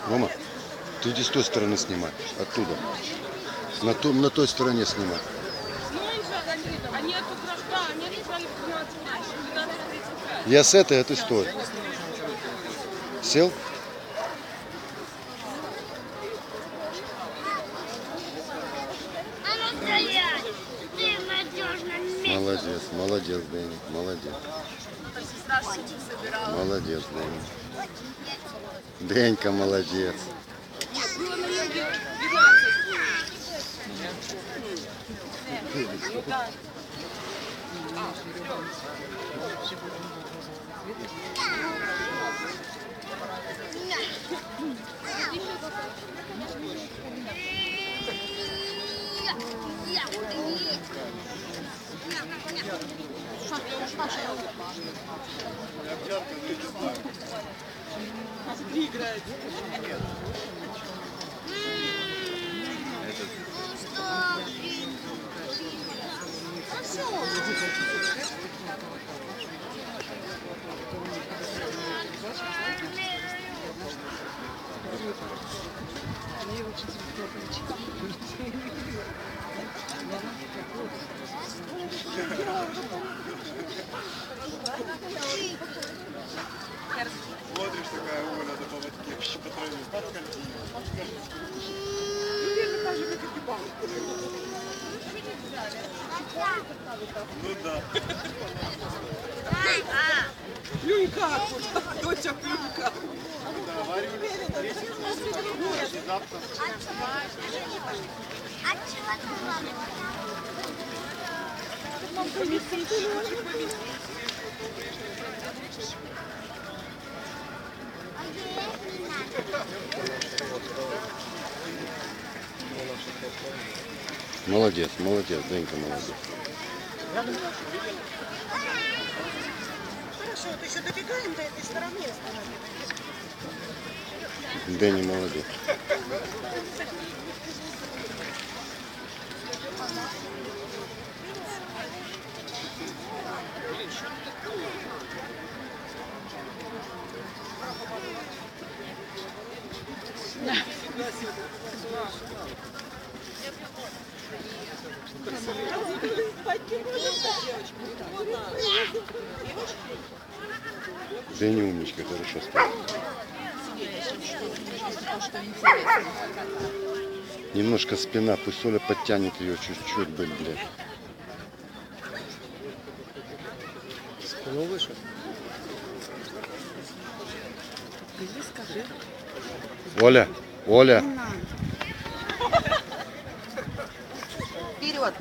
Рома, ты иди с той стороны снимай, оттуда. На той стороне снимай. Я с этой, а ты стой. Сел? Молодец, молодец, Дэнни, молодец. Молодец, Дэнни. Денька, молодец. Смотришь, такая Оля на поводке по траве. Ну да. Плюнька, доча плюнька. Молодец, молодец, Денька, молодец. Хорошо, вот еще добегаем до этой стороны. Дэнни, молодец. Дэнни умничка, хорошо спал. Немножко спина, пусть Оля подтянет ее чуть-чуть, блядь. Спину выше. Оля, Оля. Вперед.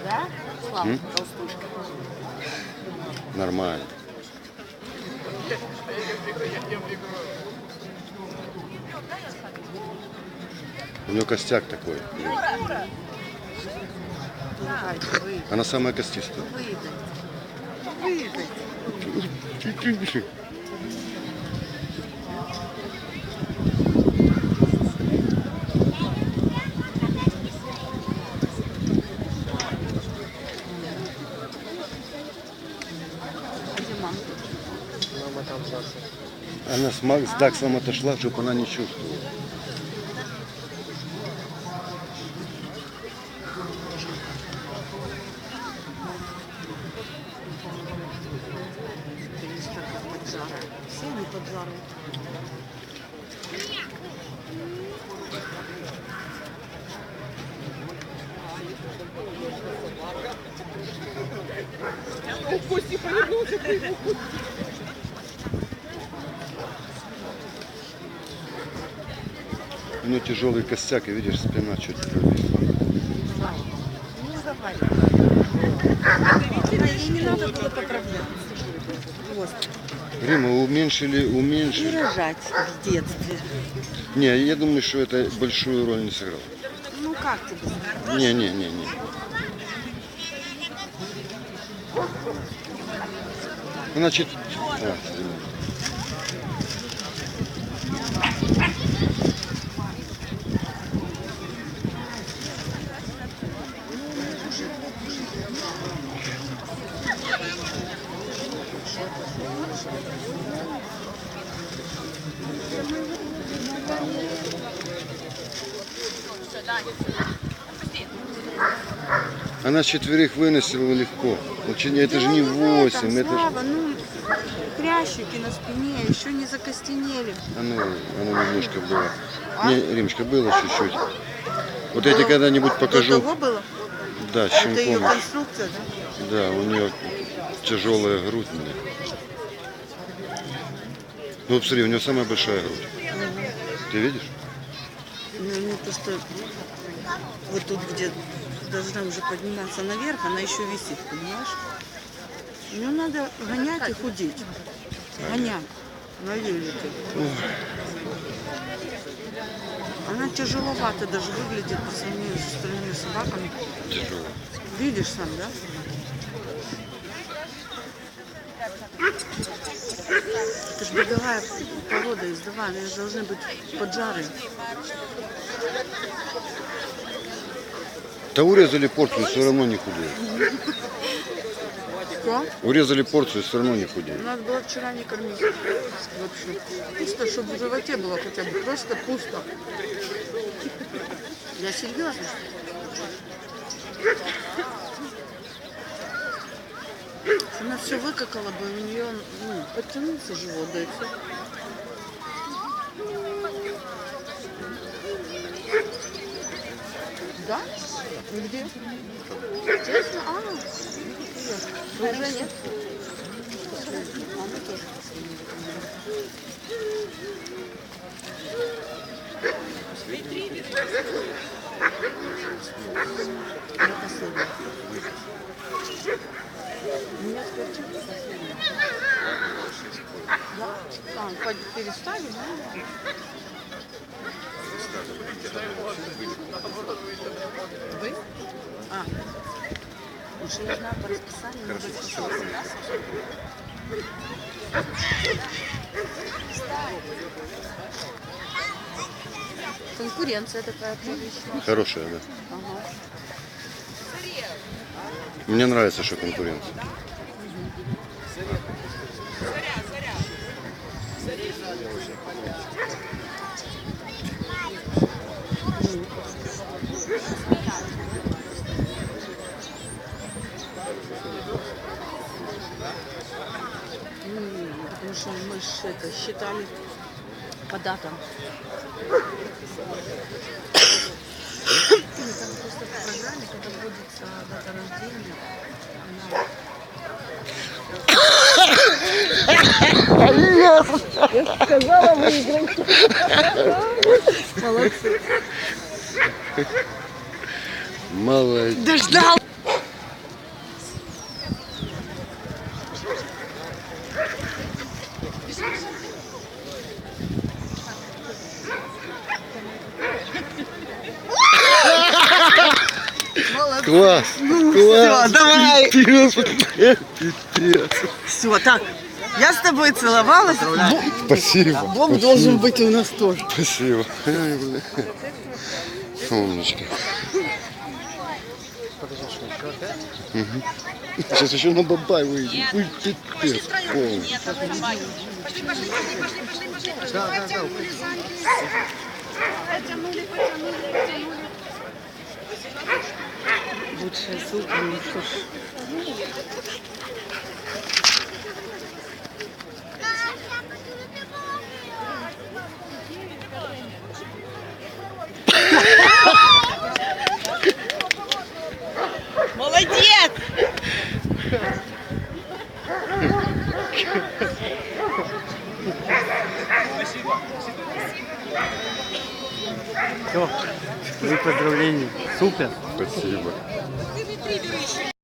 Да? Слава, толстушка. Нормально. У нее костяк такой. Она самая костистая. Мама там Даксом. Она с Даксом отошла, чтобы она не чувствовала. поджарые. Все они поджарые. Кости повернулся, Ну, тяжелый костяк, и видишь, спина чуть провисла. ну давай. Ей не надо было поправлять. Вот. Рима, уменьшили. Не рожать в детстве. Не, я думаю, что это большую роль не сыграло. Ну как тебе сказать? Не. Значит, она четверых выносила легко. Очень, это же не 8, это же... Слава, ну, хрящики на спине еще не закостенели. Оно немножко было. Не, Римочка, было чуть-чуть. Вот я тебе когда-нибудь покажу. До того было? Да, с Это ее щенком. конструкция, да? Да, у нее тяжелая грудь. Ну, вот смотри, у нее самая большая грудь. Ты видишь? Ну, не то, что вот тут, где должна уже подниматься наверх, она еще висит, понимаешь? Ее надо гонять и худеть. Гонять на велике. Она тяжеловато даже выглядит по сравнению с остальными собаками. Тяжелая. Видишь сам, да? Это же беговая порода, издавая, они должны быть поджарые. Да урезали порцию, все равно не худеет. Что? Урезали порцию, все равно не худеет. Надо было вчера не кормить. Вообще. Пусто, чтобы в животе было хотя бы. Просто пусто. Я серьезно. Она все выкакала бы, у нее подтянулся живот, да и все. Да? И где? Честно? Уже нет? Мама тоже. Я последняя. У меня скворчит последняя. Да? Переставили, да? Вы? Уже не знаю по расписанию. Конкуренция такая приличная. Хорошая, да. Ага. Мне нравится, что конкуренция. Потому что мы же это считали по датам. Там просто в программе, когда вводится дата рождения, я сказала, выиграть. Молодцы. Молодец. Дождал. Класс! Ну, Класс! все, давай. Пипец! Пипец! Все, так, я с тобой целовалась. Спасибо. Бог должен быть у нас тоже. Спасибо. Ай, бля. Умничка. Угу. Сейчас еще на бабай выйдем. Ой, пипец. Полный. Лучшая сука, ну что ж. Все. Мои поздравления. Супер. Спасибо.